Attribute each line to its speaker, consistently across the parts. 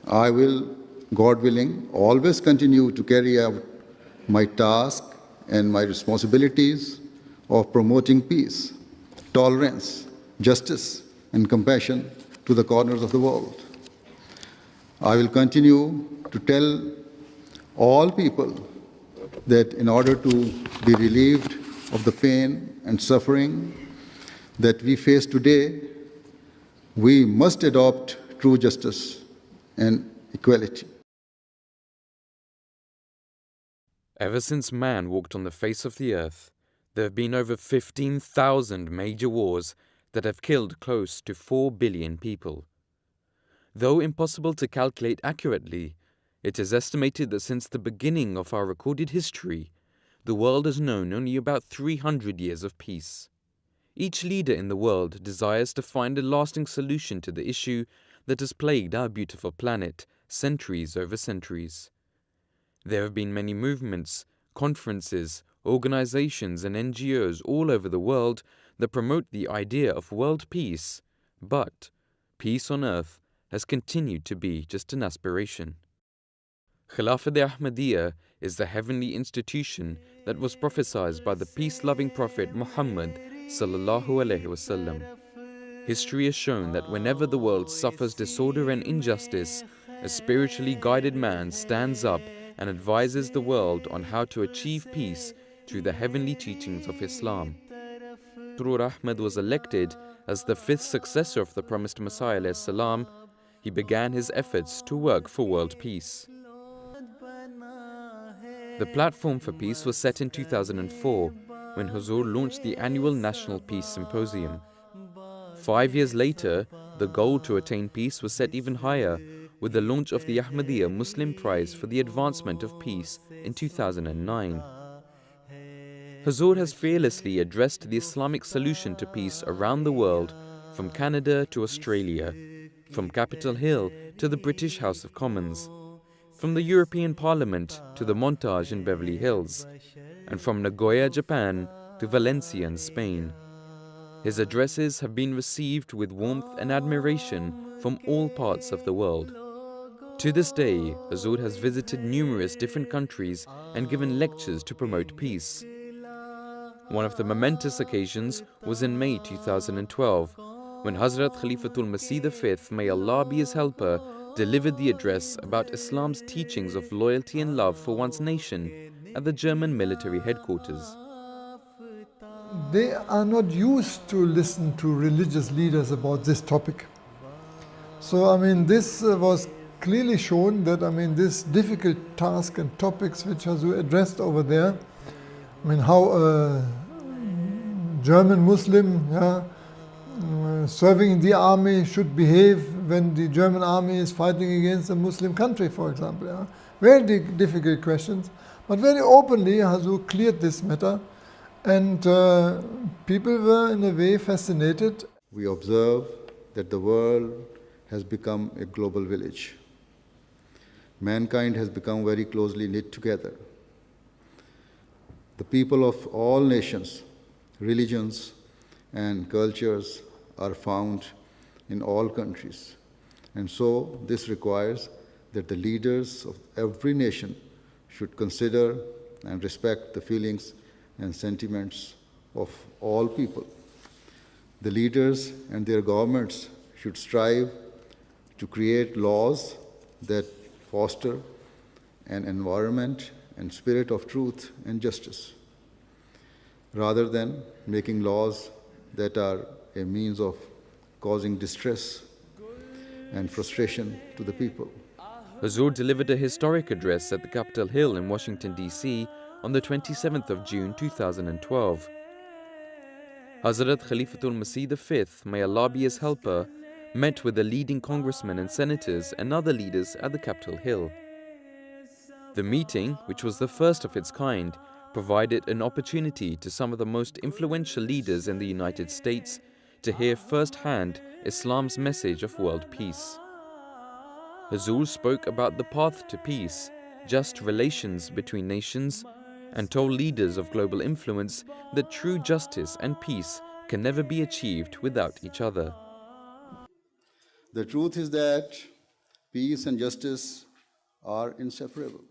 Speaker 1: I will, God willing, always continue to carry out my task and my responsibilities of promoting peace, tolerance, justice, and compassion to the corners of the world. I will continue to tell all people that in order to be relieved of the pain and suffering that we face today, we must adopt true justice and equality.
Speaker 2: Ever since man walked on the face of the earth, there have been over 15,000 major wars that have killed close to 4 billion people. Though impossible to calculate accurately, it is estimated that since the beginning of our recorded history, the world has known only about 300 years of peace. Each leader in the world desires to find a lasting solution to the issue that has plagued our beautiful planet centuries over centuries. There have been many movements, conferences, organizations and NGOs all over the world that promote the idea of world peace, but peace on earth has continued to be just an aspiration. Khilafat Ahmadiyya is the heavenly institution that was prophesied by the peace-loving Prophet Muhammad sallallahu alaihi wasallam. History has shown that whenever the world suffers disorder and injustice, a spiritually guided man stands up and advises the world on how to achieve peace through the heavenly teachings of Islam. Ahmad was elected as the 5th successor of the promised Messiah alayhi salam. He began his efforts to work for world peace. The platform for peace was set in 2004 when Huzur launched the annual National Peace Symposium. 5 years later, the goal to attain peace was set even higher with the launch of the Ahmadiyya Muslim Prize for the Advancement of Peace in 2009. Huzur has fearlessly addressed the Islamic solution to peace around the world, from Canada to Australia, from Capitol Hill to the British House of Commons, from the European Parliament to the Montage in Beverly Hills, and from Nagoya, Japan to Valencia in Spain. His addresses have been received with warmth and admiration from all parts of the world. To this day, Huzur has visited numerous different countries and given lectures to promote peace. One of the momentous occasions was in May 2012, when Hazrat Khalifatul Masih V, may Allah be his helper, delivered the address about Islam's teachings of loyalty and love for one's nation at the German military headquarters.
Speaker 3: They are not used to listen to religious leaders about this topic. So, this was clearly shown that, this difficult task and topics which Huzur addressed over there, how a German Muslim serving in the army should behave when the German army is fighting against a Muslim country, for example. Very difficult questions, but very openly Huzur cleared this matter, and people were in a way fascinated.
Speaker 1: We observe that the world has become a global village. Mankind has become very closely knit together. The people of all nations, religions, and cultures are found in all countries. And so this requires that the leaders of every nation should consider and respect the feelings and sentiments of all people. The leaders and their governments should strive to create laws that foster an environment and spirit of truth and justice, rather than making laws that are a means of causing distress and frustration to the people.
Speaker 2: Huzur delivered a historic address at the Capitol Hill in Washington, D.C. on the 27th of June 2012. Hazrat Khalifatul Masih V, may Allah be his helper, met with the leading congressmen and senators and other leaders at the Capitol Hill. The meeting, which was the first of its kind, provided an opportunity to some of the most influential leaders in the United States to hear firsthand Islam's message of world peace. Huzur spoke about the path to peace, just relations between nations, and told leaders of global influence that true justice and peace can never be achieved without each other.
Speaker 1: The truth is that Peace and justice are inseparable.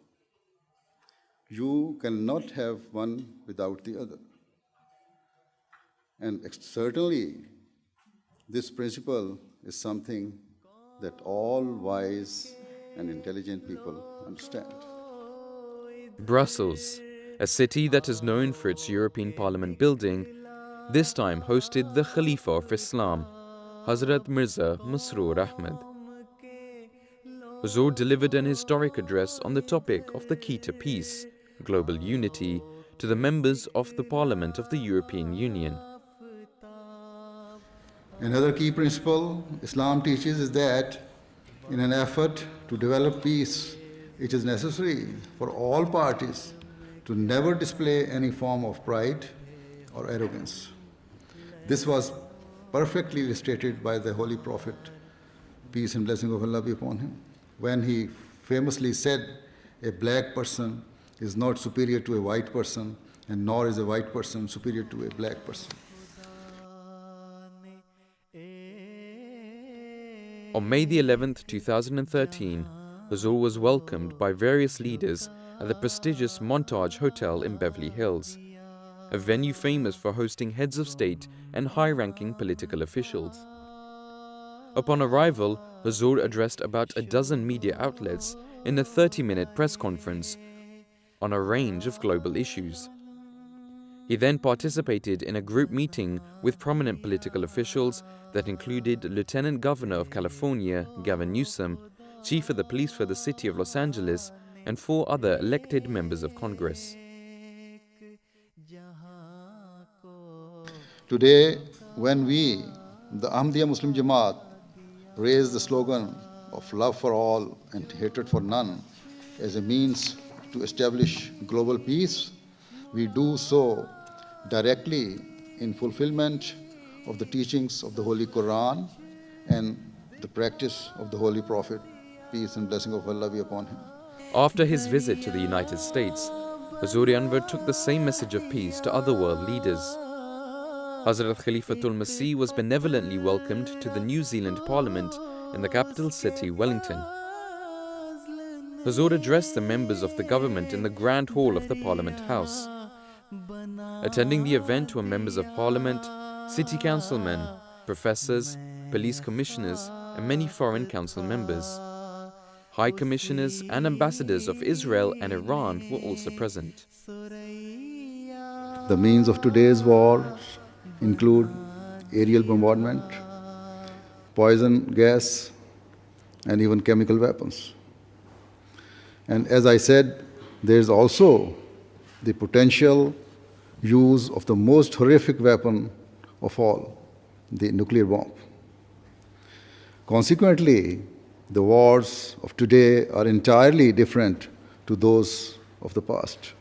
Speaker 1: You cannot have one without the other. And certainly, this principle is something that all wise and intelligent people understand.
Speaker 2: Brussels, a city that is known for its European Parliament building, this time hosted the Caliph of Islam, Hazrat Mirza Masroor Ahmad. Hazur delivered an historic address on the topic of the key to peace, global unity, to the members of the Parliament of the European Union.
Speaker 1: Another key principle Islam teaches is that in an effort to develop peace, it is necessary for all parties to never display any form of pride or arrogance. This was perfectly illustrated by the Holy Prophet, peace and blessing of Allah be upon him, when he famously said, a black person is not superior to a white person, and nor is a white person superior to a black person.
Speaker 2: On May the 11th, 2013, Hazur was welcomed by various leaders at the prestigious Montage Hotel in Beverly Hills, a venue famous for hosting heads of state and high-ranking political officials. Upon arrival, Hazur addressed about a dozen media outlets in a 30-minute press conference on a range of global issues. He then participated in a group meeting with prominent political officials that included Lieutenant Governor of California, Gavin Newsom, Chief of the Police for the City of Los Angeles, and 4 other elected members of Congress.
Speaker 1: Today, when we, the Ahmadiyya Muslim Jama'at, raise the slogan of love for all and hatred for none as a means to establish global peace, we do so directly in fulfillment of the teachings of the Holy Quran and the practice of the Holy Prophet, peace and blessing of Allah be upon him.
Speaker 2: After his visit to the United States, Hazur Anwar took the same message of peace to other world leaders. Hazrat Khalifatul Masih was benevolently welcomed to the New Zealand Parliament in the capital city, Wellington. Hazur addressed the members of the government in the Grand Hall of the Parliament House. Attending the event were members of Parliament, city councilmen, professors, police commissioners, and many foreign council members. High commissioners and ambassadors of Israel and Iran were also present.
Speaker 1: The means of today's wars include aerial bombardment, poison gas, and even chemical weapons. And as I said, there is also the potential use of the most horrific weapon of all, the nuclear bomb. Consequently, the wars of today are entirely different to those of the past.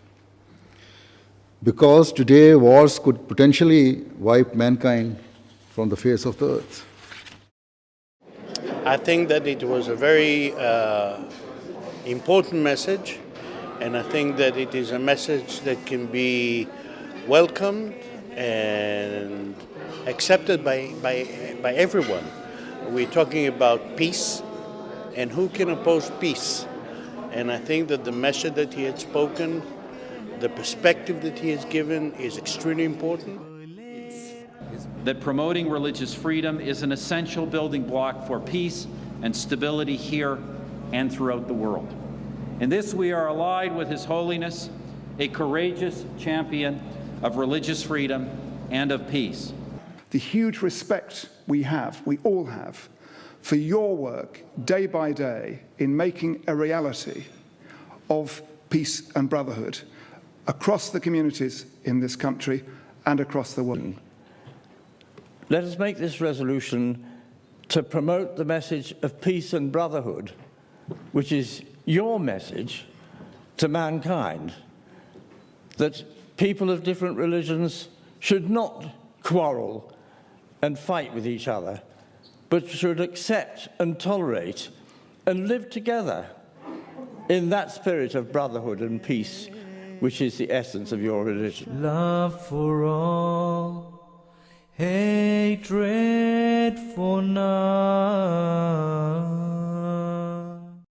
Speaker 1: Because today wars could potentially wipe mankind from the face of the earth.
Speaker 4: I think that it was a very important message, and I think that it is a message that can be welcomed and accepted by everyone. We're talking about peace, and who can oppose peace? And I think that the message that he had spoken, the perspective that he has given is extremely important.
Speaker 5: That promoting religious freedom is an essential building block for peace and stability here and throughout the world. In this we are allied with His Holiness, a courageous champion of religious freedom and of peace.
Speaker 6: The huge respect we all have, for your work day by day in making a reality of peace and brotherhood across the communities in this country and across the world.
Speaker 7: Let us make this resolution to promote the message of peace and brotherhood, which is your message to mankind, that people of different religions should not quarrel and fight with each other, but should accept and tolerate and live together in that spirit of brotherhood and peace, which is the essence of your religion.
Speaker 8: Love for all, hatred for none.